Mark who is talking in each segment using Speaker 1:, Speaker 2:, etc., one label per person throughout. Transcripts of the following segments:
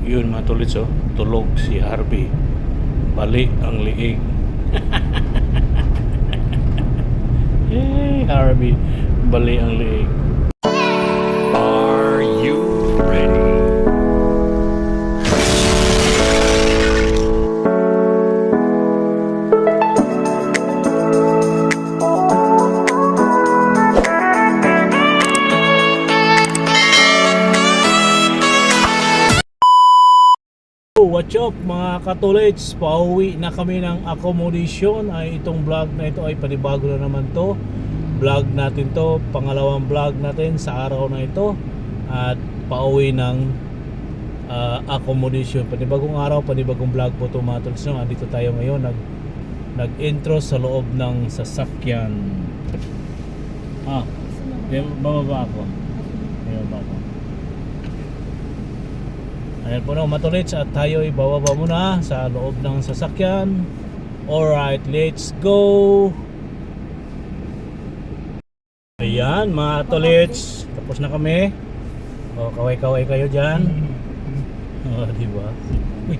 Speaker 1: Yun mga tulit, so tulog si Harvey. Bali ang liig. Hey Harvey, bali ang liig. Are you ready? What's up mga katulits, pauwi na kami ng accommodation. Ay itong vlog na ito ay panibago na naman to. Vlog natin to, pangalawang vlog natin sa araw na ito. At pauwi ng accommodation, panibagong araw, panibagong vlog po ito mga katulits. Dito tayo ngayon, nag-intro sa loob ng sasakyan. Bababa ako. Ayan po na matulits, at tayo ay bababa muna sa loob ng sasakyan. Alright, let's go. Ayan mga tolits, tapos na kami. O, kaway-kaway kayo dyan. O, diba? Uy.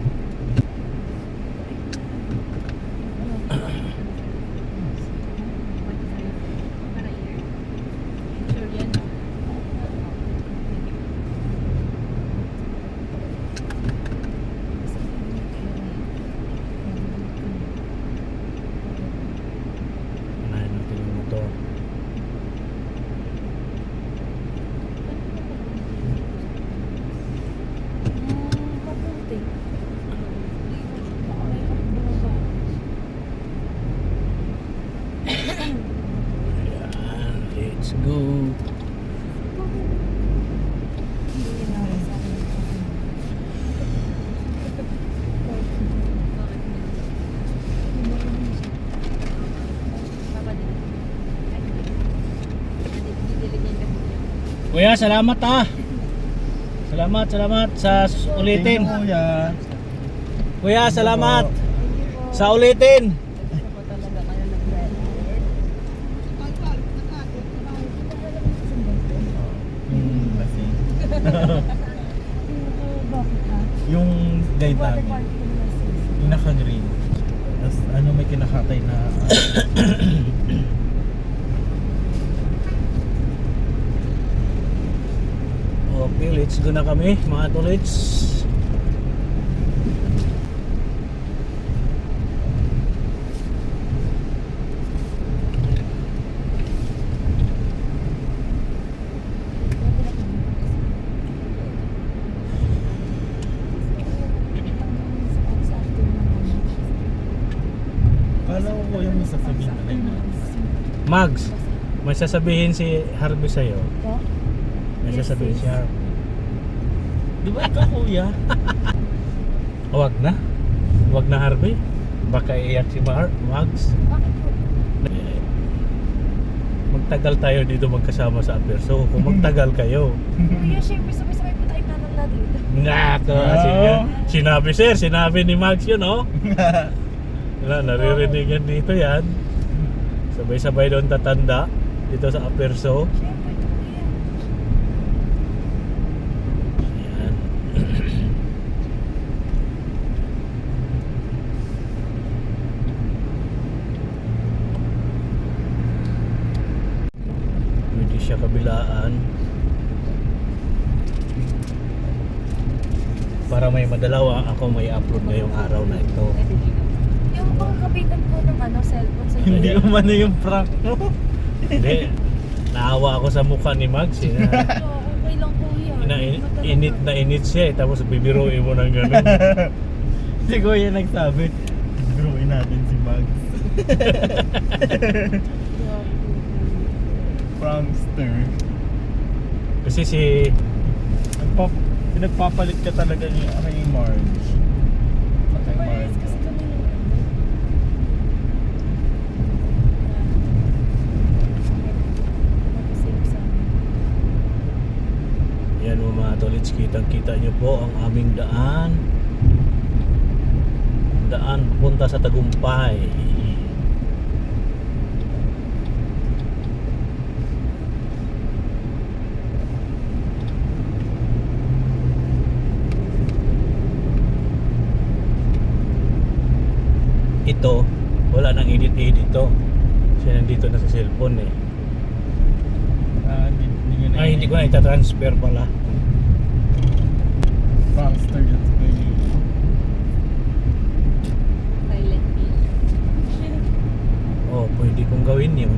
Speaker 1: Let's go. Kuya, salamat ah. Salamat sa ulitin. Kuya, salamat sa ulitin.
Speaker 2: Yung guide namin, yung naka-green, tapos may kinakatay na
Speaker 1: Okay, let's go na kami mga tolits.
Speaker 2: kala ko yung may sasabihin na lang
Speaker 1: Mags, may sasabihin si Harvey sa'yo. May sasabihin si Harvey.
Speaker 2: di ba ikaw kuya?
Speaker 1: Wag na. Wag na Harvey. Baka iiyak si Mags.
Speaker 3: Bakit po?
Speaker 1: Magtagal tayo dito magkasama sa Aperso. Kung magtagal kayo.
Speaker 3: Kuya, syempre sabay-sabay po tayo tatanda dito.
Speaker 1: Nga, sinabi ni Mags yun, oh. Wala, naririnig yan dito yan. Sabay-sabay doon tatanda dito sa Aperso.
Speaker 3: Syempre, kuya.
Speaker 1: Ayan. Pwede siya kabilaan para may madalawa ako may upload ngayong araw na ito.
Speaker 3: Yung bang kapitan po ng cellphone sa
Speaker 2: Hindi umano yung prank mo.
Speaker 1: Hindi, naawa ako sa mukha ni Mags.
Speaker 3: Okay lang kuya.
Speaker 1: Init na init siya, tapos bibiruin mo ng gano'n.
Speaker 2: Si kuya nagsabi, biruin natin si Mags. Prankster.
Speaker 1: Kasi
Speaker 2: Pinagpapalit ka talaga ni kay Marge. Kay Marge.
Speaker 3: Kasi kami
Speaker 1: yan mga tolits, kitang-kita nyo po ang aming daan punta sa Tagumpay. dito, wala nang edit-edit to. Siya nandito na sa cellphone eh. Hindi ko na itatransfer pala.
Speaker 2: Prankster yun.
Speaker 3: Silent killer.
Speaker 1: Oh, pwede kong gawin yun.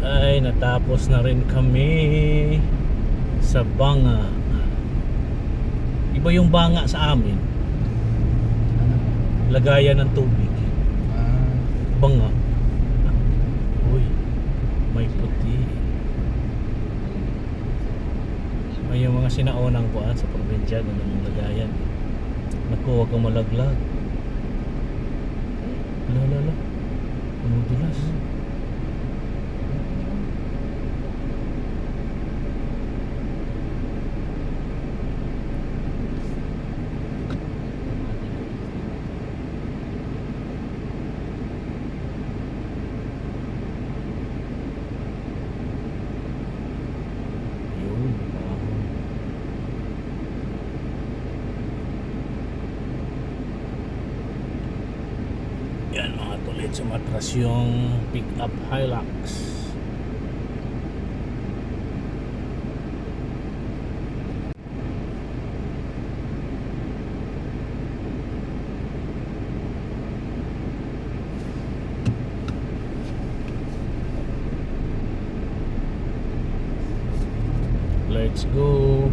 Speaker 1: Ay, natapos na rin kami sa Banga. Iba yung Banga sa amin. Lagayan ng tubig. Banga. Uy, may puti. May yung mga sinaunang kuan sa probinsya doon ang lagayan. Naku, huwag kang malaglag. Lala. Umudulas. Yun. Yan mga tulit, sumatras yung pick up Hilux. Let's go.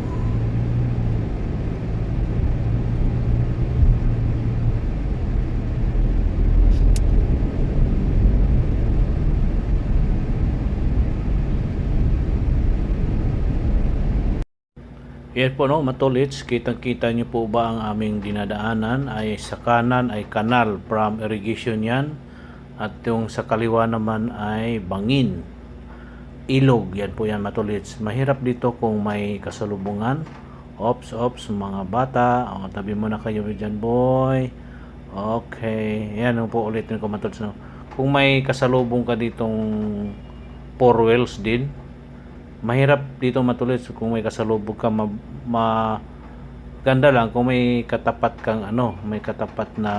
Speaker 1: Yan po no, matulits, kitang-kita nyo po ba ang aming dinadaanan ay sa kanan ay kanal from irrigation yan at yung sa kaliwa naman ay bangin, ilog. Yan po yan matulits. Mahirap dito kung may kasalubungan. Ops mga bata, tabi mo na kayo dyan boy. Okay, yan po ulitin ko matulits no. Kung may kasalubong ka ditong four wheels din, mahirap dito matuloy kung may kasalubong ka ganda lang kung may katapat kang may katapat na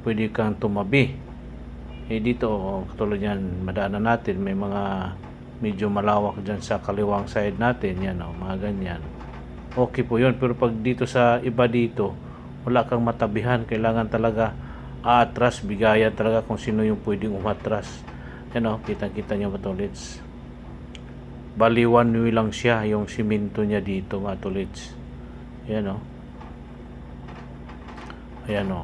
Speaker 1: pwede kang tumabi. Dito katulad yan, madaanan natin may mga medyo malawak dyan sa kaliwang side natin yan mga ganyan. Okay po yun, pero pag dito sa iba dito wala kang matabihan, kailangan talaga aatras, bigayan talaga kung sino yung pwedeng umatras. Yan kitang-kita nyo matulits. Bali one way lang siya yung simento niya dito matulits. Ayan ayan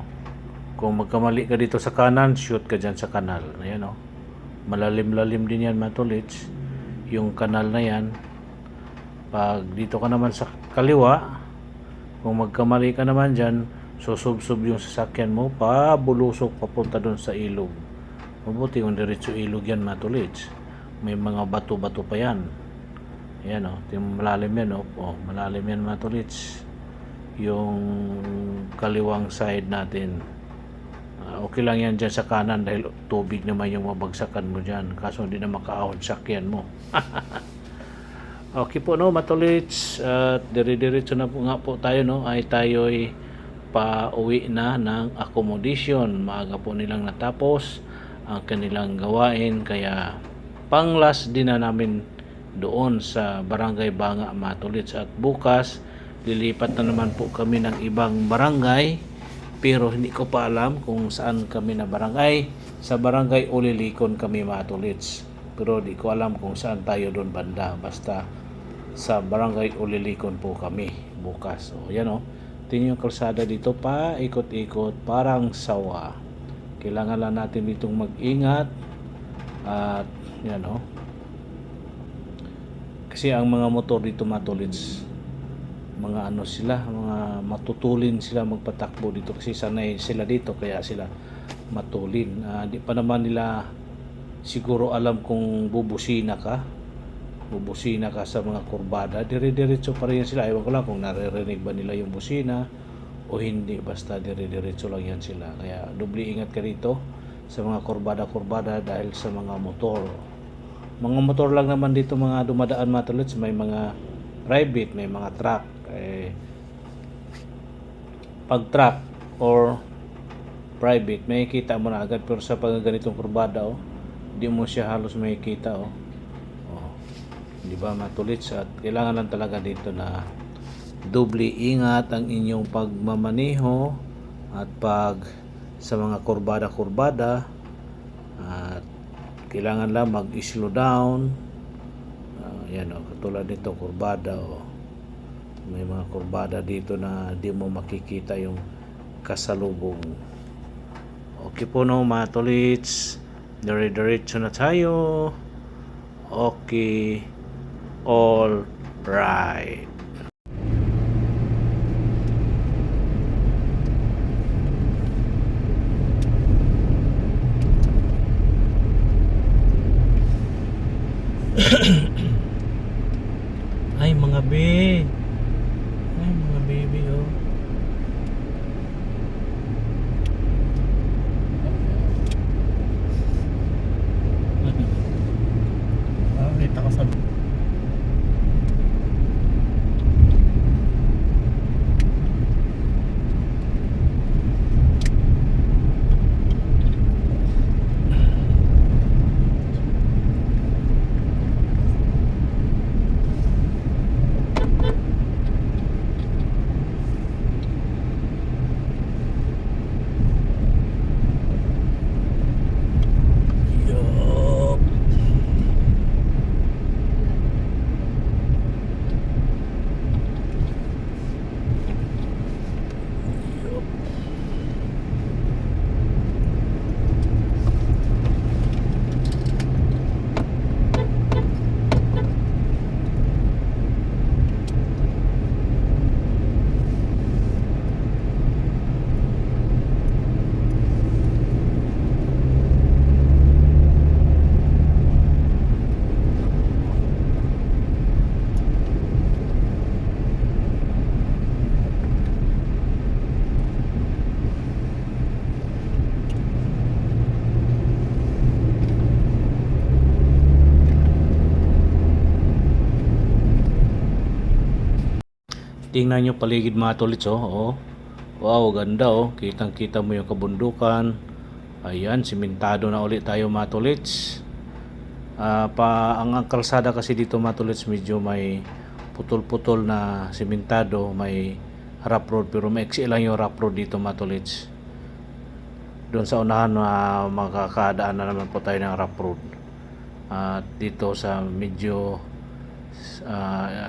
Speaker 1: kung magkamali ka dito sa kanan, shoot ka dyan sa kanal. Ayan malalim-lalim din yan matulits yung kanal na yan. Pag dito ka naman sa kaliwa, kung magkamali ka naman dyan, susubsob yung sasakyan mo pabulusok papunta doon sa ilog. Mabuti kung diretso ilog yan matulits, may mga bato-bato pa yan. Ayan malalim yan malalim yan matulits yung kaliwang side natin. Okay lang yan dyan sa kanan dahil tubig naman yung mabagsakan mo dyan, kaso hindi na makaahon sakyan mo. Okay po matulits, at dire-diretso na po nga po tayo ay tayo'y pa-uwi na ng accommodation. Maaga po nilang natapos ang kanilang gawain, kaya pang-last din na namin doon sa Barangay Banga matulits, at bukas lilipat na naman po kami ng ibang barangay, pero hindi ko pa alam kung saan kami na barangay. Sa Barangay Ulilikon kami matulits, pero di ko alam kung saan tayo doon banda, basta sa Barangay Ulilikon po kami bukas. Yan tingin yung kalsada dito pa ikot-ikot parang sawa. Kailangan lang natin ditong mag-ingat at yan kasi ang mga motor dito matulits, mga sila, mga matutulin sila magpatakbo dito kasi sanay sila dito, kaya sila matulin. Di pa naman nila siguro alam kung bubusina ka sa mga kurbada, dire-diretso pa rin sila. Ewan ko lang kung naririnig ba nila yung busina o hindi, basta dire-diretso lang yan sila. Kaya doble ingat ka dito sa mga kurbada-kurbada dahil sa mga motor. Mga motor lang naman dito mga dumadaan mga tolots, may mga private, may mga truck. Pag truck or private, may kita mo na agad, pero sa pag ganitong kurbada, di mo siya halos may kita. Di ba mga tolots? At kailangan lang talaga dito na doble ingat ang inyong pagmamaneho at pag sa mga kurbada-kurbada, at kailangan lang mag-slow down. Yan katulad nito kurbada, may mga kurbada dito na di mo makikita yung kasalubong. Okay po no mga tolits, dire-diretso na tayo. Okay, all right. Ay mga be, ay mga baby
Speaker 2: Kita ko sa
Speaker 1: Yup. Tingnan nyo paligid mga tolits, wow, ganda kitang kita mo yung kabundukan. Ayan, simentado na ulit tayo mga tolits. Ang kalsada kasi dito mga tolits medyo may putol-putol na simentado, may rough road, pero maiksi lang yung rough road dito mga tolits. Doon sa unahan makakadaan na naman po tayo ng rough road. At dito sa medyo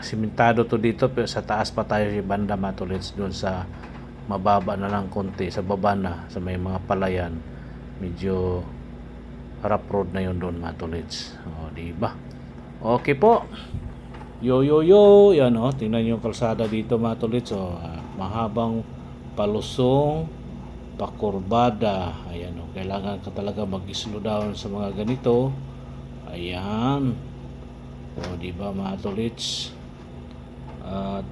Speaker 1: simentado to dito, pero sa taas pa tayo si banda mga tolits. Doon sa mababa na lang konti, sa baba na sa may mga palayan, medyo rough road na yun doon mga tolits. Diba? Okay po. Yo yan tingnan yung kalsada dito mga tolits. Mahabang palusong pakurbada. Ayan kailangan ka talaga mag-slow down sa mga ganito. Ayan. Diba mga tolits?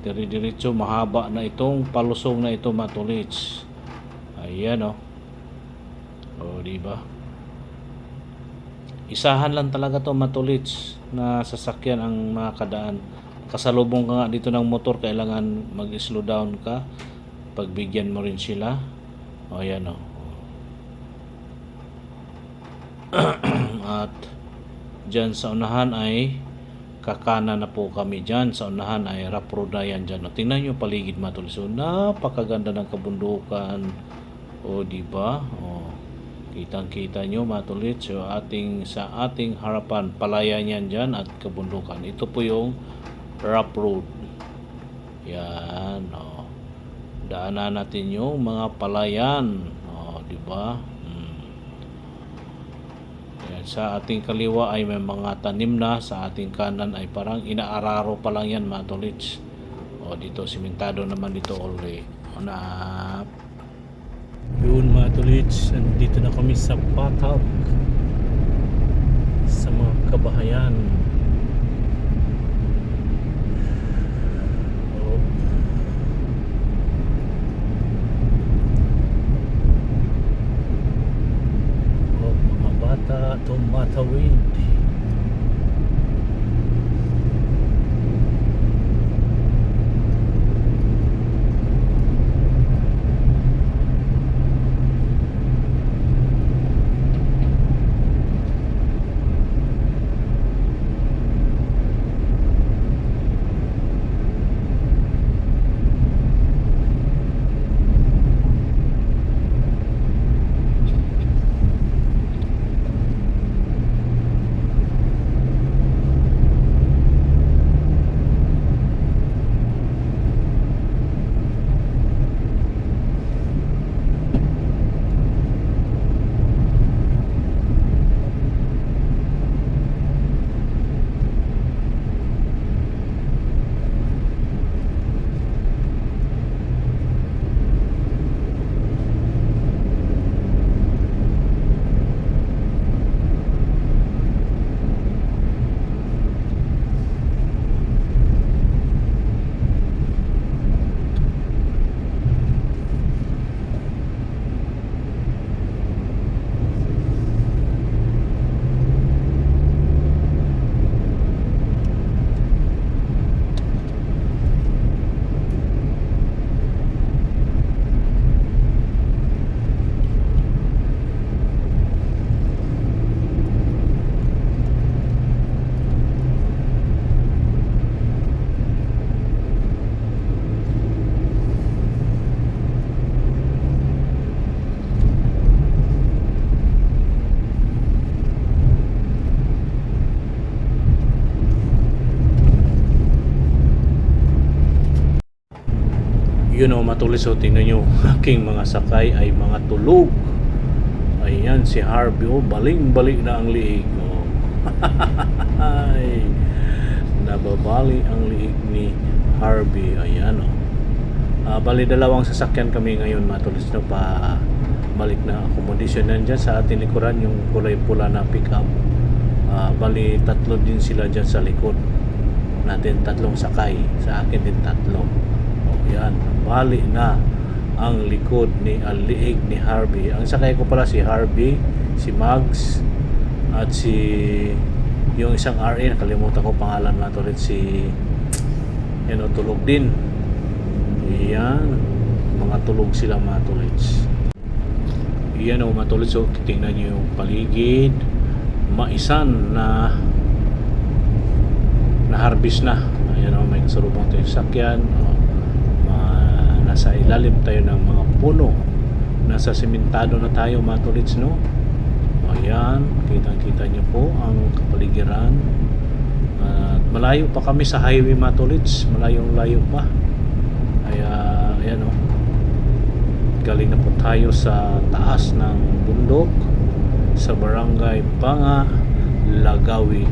Speaker 1: Dire-diretso, mahaba na itong palusong na ito mga tolits. Ayan diba? Isahan lang talaga to mga tolits na sasakyan ang makadaan. Kasalubong ka nga dito ng motor, kailangan mag-slow down ka. Pagbigyan mo rin sila. Ayan At dyan sa unahan ay kakana na po kami dyan. Sa unahan ay rough road na yan dyan. Tingnan nyo paligid mga tolits. Napakaganda ng kabundukan. Diba? Kitang-kita nyo mga tolits. Sa ating harapan, palayan yan dyan at kabundukan. Ito po yung rough road. Yan. Daanan natin yung mga palayan. Diba? Sa ating kaliwa ay may mga tanim na, sa ating kanan ay parang inaararo pa lang yan mga tolits. Dito simentado naman dito already. Yun mga tolits, dito na kami sa Patag, sa mga kabahayan. tumatawid. Yun o, matulis o, tingnan nyo, aking mga sakay ay mga tulog. Ayan, si Harvey o, baling-bali na ang liig o. Ay, nababali ang liig ni Harvey. Ayan o. Bali, dalawang sasakyan kami ngayon, matulis no, pa balik na accommodation. Nandyan sa ating likuran yung kulay pula na pick up. Bali, tatlo din sila dyan sa likod natin, tatlong sakay, sa akin din tatlo. Yan, bali na ang likod ni liig ni Harvey. Ang sakay ko pala si Harvey, si Mags, at si yung isang RA, nakalimutan ko pangalan na to rin, si yan o, tulog din. Yan, mga tulog sila mga tulids. Yan o, mga tulids o, tingnan nyo yung paligid, maisan na harvest na. Ayan o, may kasalubong tayo yung sakyan o. Nasa ilalim tayo ng mga puno, nasa simentado na tayo mga tulids no. Ayan, kitang-kita nyo po ang kapaligiran. Malayo pa kami sa highway mga tulids, malayong-layo pa. Ayan o, galing na po tayo sa taas ng bundok sa barangay Banga, Lagawi,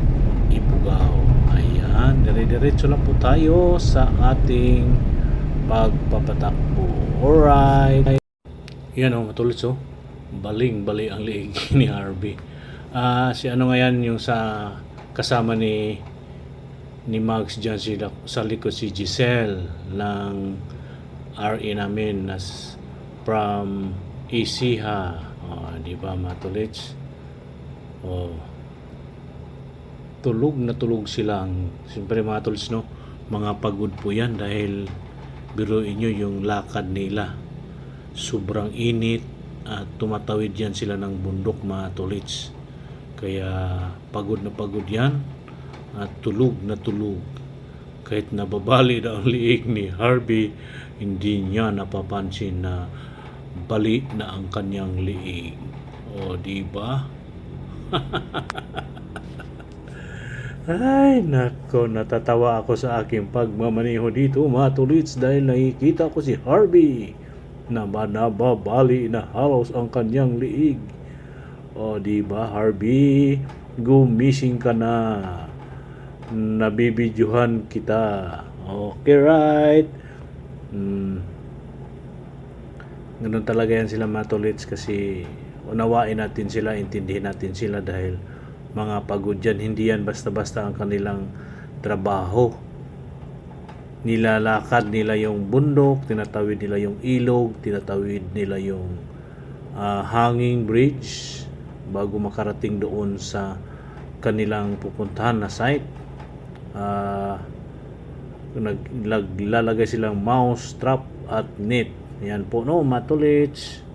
Speaker 1: Ifugao. Ayan, dire-diretso lang po tayo sa ating pagpapatakbo. Alright. Yan o, matulis o. Baling-bali ang liig ni Harvey. Si ano nga yan, yung sa kasama ni Mags dyan sa likod, si Giselle ng RE namin from Isiha. Diba matulis? Tulog na tulog silang. Siyempre matulis no, mga pagod po yan dahil biruin nyo yung lakad nila, sobrang init at tumatawid yan sila ng bundok mga tulids, kaya pagod na pagod yan at tulog na tulog. Kahit nababali na ang liig ni Harvey, hindi niya napapansin na bali na ang kanyang liig. O diba? Ay, nako, natatawa ako sa aking pagmamaneho dito mga tulids dahil nakikita ko si Harvey na nababali na halos ang kanyang liig. O diba Harvey, gumising ka na, nabibidyohan kita. Okay, right? Ganun talaga yan sila mga tulids, kasi unawain natin sila, intindihin natin sila dahil mga pagod yan. Hindi yan basta-basta ang kanilang trabaho. Nilalakad nila yung bundok, tinatawid nila yung ilog, tinatawid nila yung hanging bridge bago makarating doon sa kanilang pupuntahan na site. Naglalagay silang mouse trap at net. Yan po no, matulits.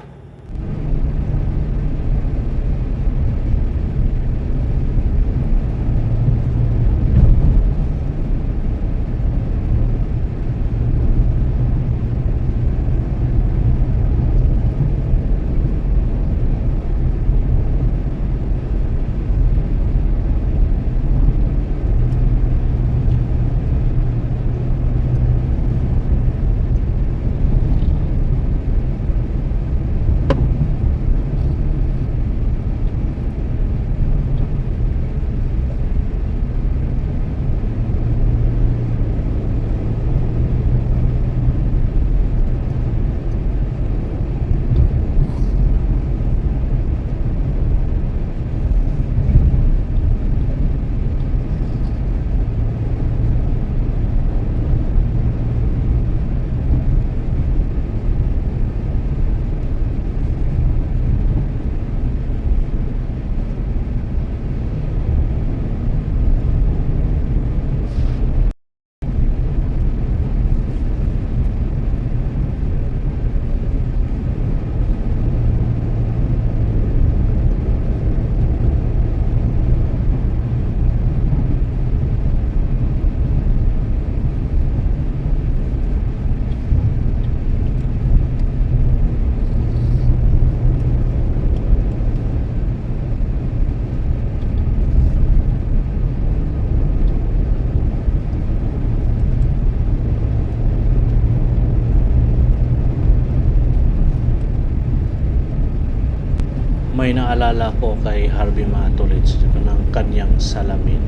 Speaker 1: May naalala ko kay Harvey Matulits ng kanyang salamin.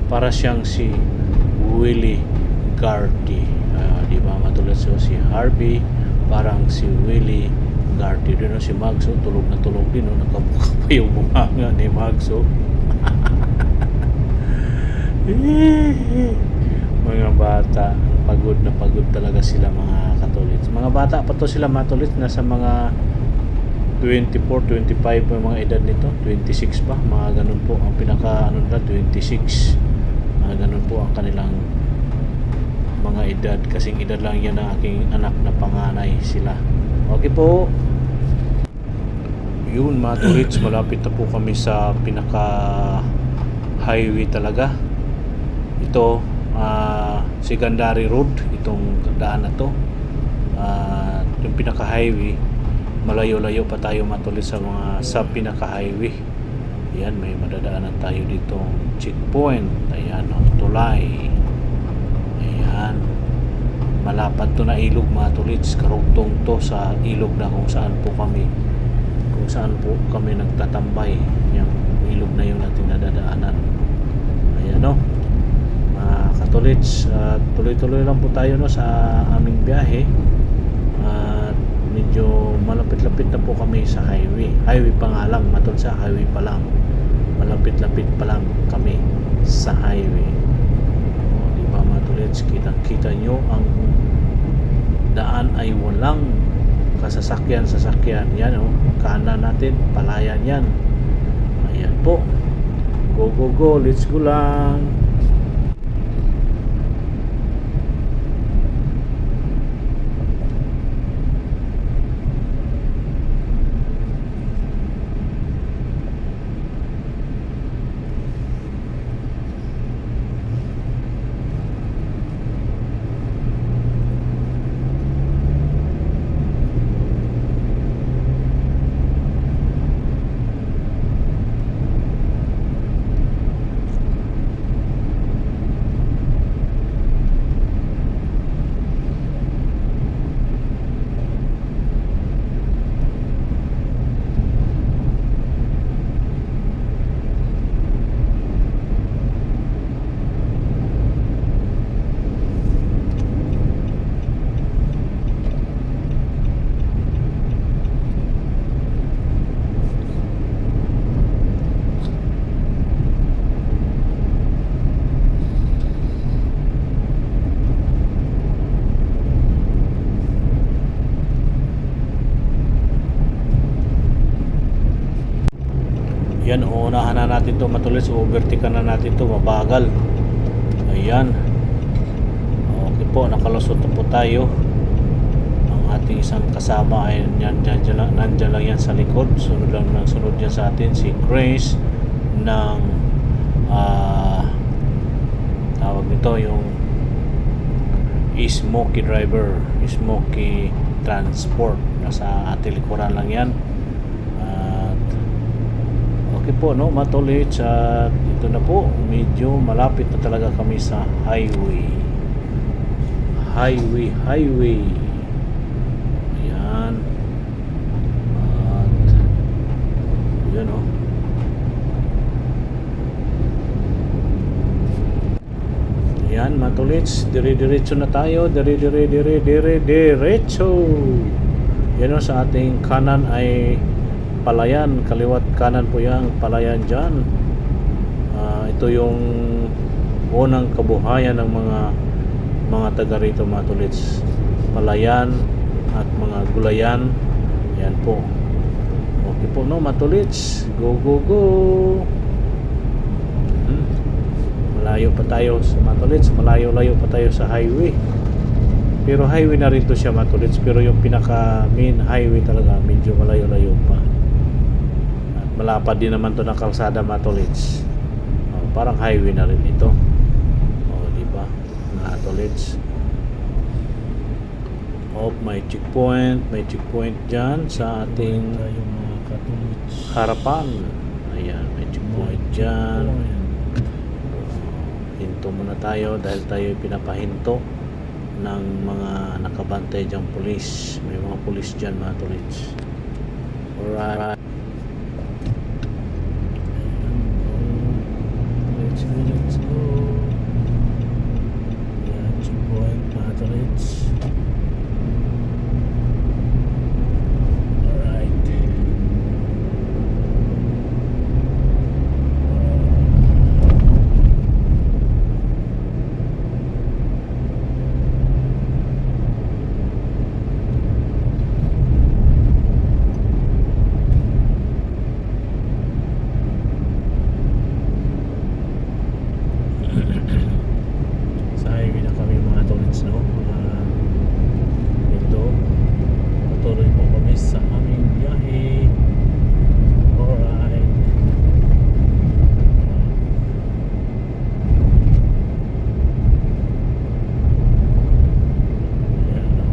Speaker 1: Para siyang si Willie Garty. Di ba Matulits? So, si Harvey parang si Willie Garty. Doon si Magso, tulog na tulog din. Nakabuka pa yung bunganga ni Magso. Mga bata, pagod na pagod talaga sila mga Katulits. Mga bata pa to sila Matulits, nasa mga 24, 25 yung mga edad nito, 26 pa, mga ganun po ang pinaka 26, mga ganun po ang kanilang mga edad, kasing edad lang yan ng aking anak na panganay sila. Okay po, yun mga Tulits, malapit na po kami sa pinaka highway talaga. Ito Secondary Road, itong daan na to, yung pinaka highway. Malayo-layo pa tayo Matulits sa pinaka-highway. Ayan, may madadaanan tayo dito checkpoint. Ayan, tulay. Ayan. Malapad to na ilog Matulits. Karugtong to sa ilog na kung saan po kami nagtatambay. Yung ilog na yun natin nadadaanan. Ayan no. Mga Katulits, tuloy-tuloy lang po tayo no sa aming biyahe. Medyo malapit-lapit na po kami sa highway. Highway pa nga lang, sa highway pa lang. Malapit-lapit pa lang kami sa highway. O, di ba Matulits, kitang-kita nyo ang daan ay walang sasakyan. Yan o, kanan natin, palayan yan. Ayan po. Go, let's go lang. Yan, uunahan na natin to matulis, overtaken na natin to, mabagal. Ayan. Okay po, nakalusot na po tayo. Ang ating isang kasama ay nandyan lang yan sa likod. Sunod yan sa atin, si Grace ng tawag nito yung Smoky driver, Smoky Transport. Nasa ating likuran lang yan. Okay po, no, matuloy at ito na po, medyo malapit na talaga kami sa highway. Ayan. At yun, no. Ayan, matulits, dire-diretso na tayo, dire-diretso. Yan, no, sa ating kanan ay palayan, kaliwat kanan po yung palayan dyan. Ito yung unang kabuhayan ng mga taga rito, mga tulits. Palayan at mga gulayan. Yan po. Okay po, no, matulits. Go, go, go. Malayo pa tayo sa matulits. Malayo-layo pa tayo sa highway. Pero highway na rin to siya, matulits. Pero yung pinaka main highway talaga, medyo malayo-layo pa. Malapad din naman to ng kalsada, matulits. Parang highway na rin ito. Di ba? Matulits. May checkpoint dyan sa ating harapan. Ayan, may checkpoint dyan. Hinto muna tayo dahil tayo pinapahinto ng mga nakabantay dyang pulis. May mga pulis dyan, matulits. Alright. Let's go. Yan, checkpoint, matulits. Alright. Sa highway na kami, mga tolits, no? Ito, patuloy po kami sa aming biyahe. Alright. Ayan, no?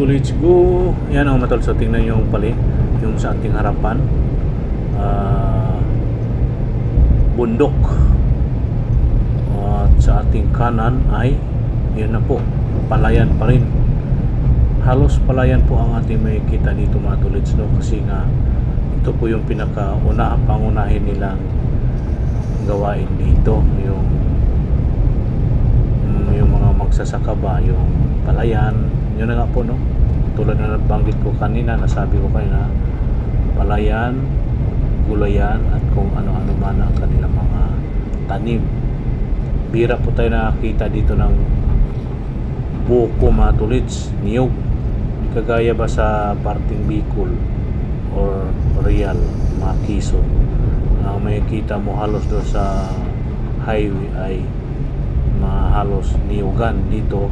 Speaker 1: Let's go. Yan ang matol. So tingnan nyo yung pali, yung sa ating harapan, bundok. At sa ating kanan ay yun na po, palayan pa rin. Halos palayan po ang ating may kita dito, mga tulits, no? Kasi nga ito po yung pangunahin nilang gawain dito, yung mga magsasaka ba, yung palayan. Yun na nga po, no? Tulad na nabanggit ko kanina, nasabi ko kayo na palayan, gulayan, at kung ano-ano man ang kanilang mga tanim. Bira po tayo nakakita dito ng buko, mga tulits, niyog. Kagaya ba sa parting Bicol or Real, mga Quezon, may kita mo halos doon sa highway ay halos niyugan. Dito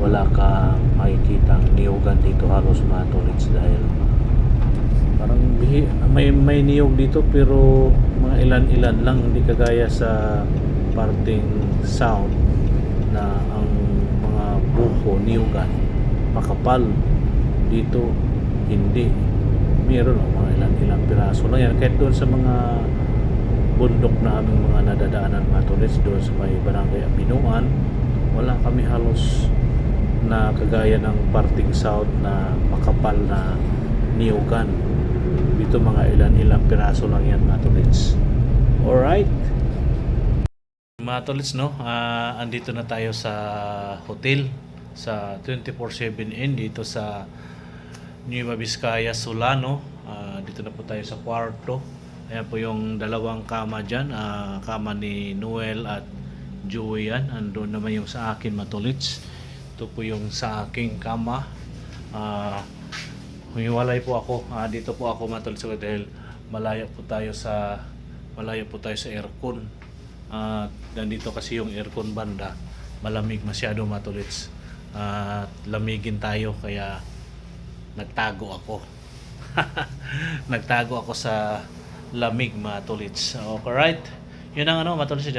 Speaker 1: wala kang makikitang niyugan dito halos mga tolits, dahil parang may niyog dito pero mga ilan-ilan lang, hindi kagaya sa parting south na ang mga buko niyugan makapal. Dito hindi, meron mga ilan-ilang piraso lang yan. Kahit doon sa mga bundok na aming mga nadadaanan mga tolits, doon sa may barangay Abinuan, wala kami halos na kagaya ng parting south na makapal na niyugan. Dito mga ilan-ilang piraso lang yan mga tolits. Alright mga tolits, no? Andito na tayo sa hotel sa 24/7 Inn dito sa Nueva Vizcaya, Solano. Dito na po tayo sa kwarto. Ayan po yung dalawang kama dyan, kama ni Noel at Joey yan. Andun naman yung sa akin mga tolits. Ito po yung sa aking kama. Humiwalay po ako. Dito po ako mga tolits dahil malayo po tayo sa aircon. Nandito kasi yung aircon banda, malamig masyado mga tolits. Lamigin tayo kaya nagtago ako. Nagtago ako sa lamig mga tolits. Alright. Yun ang mga tolits.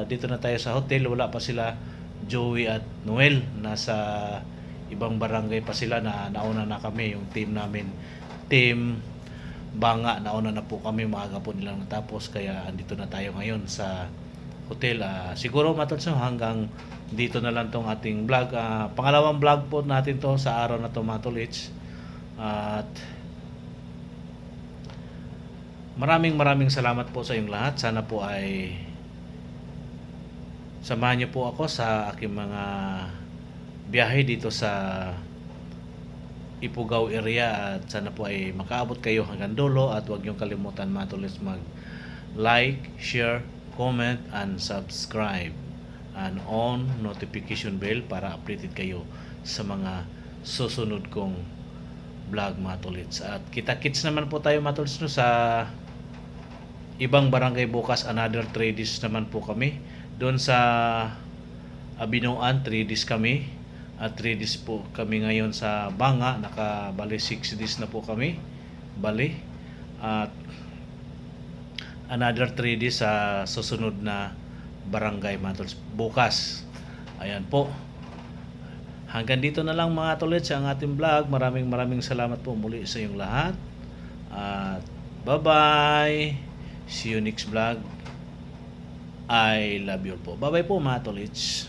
Speaker 1: Dito na tayo sa hotel. Wala pa sila Joey at Noel. Nasa ibang barangay pa sila na nauna na kami. Yung team namin, team Banga, nauna na po kami. Maaga po nilang natapos. Kaya andito na tayo ngayon sa hotel. Siguro mga tolits, hanggang dito na lang tong ating vlog. Pangalawang vlog po natin to sa araw na to mga tolits. At maraming salamat po sa inyong lahat. Sana po ay samahan niyo po ako sa aking mga biyahe dito sa Ifugao area, at sana po ay makaabot kayo hanggang dulo. At huwag niyong kalimutan mga tolits mag like, share, comment, and subscribe, and on notification bell para updated kayo sa mga susunod kong vlog mga tolits. At kita-kits naman po tayo mga tolits, no, sa ibang barangay bukas. Another 3 days naman po kami doon sa Abinuan. 3 days kami, at 3 days po kami ngayon sa Banga. Nakabali 6 days na po kami bali, at another 3 days sa susunod na barangay mga tolits bukas. Ayan po, hanggang dito na lang mga tolits ang ating vlog. Maraming salamat po muli sa inyong lahat, at bye bye, see you next vlog. I love you all po. Bye bye po mga tolits.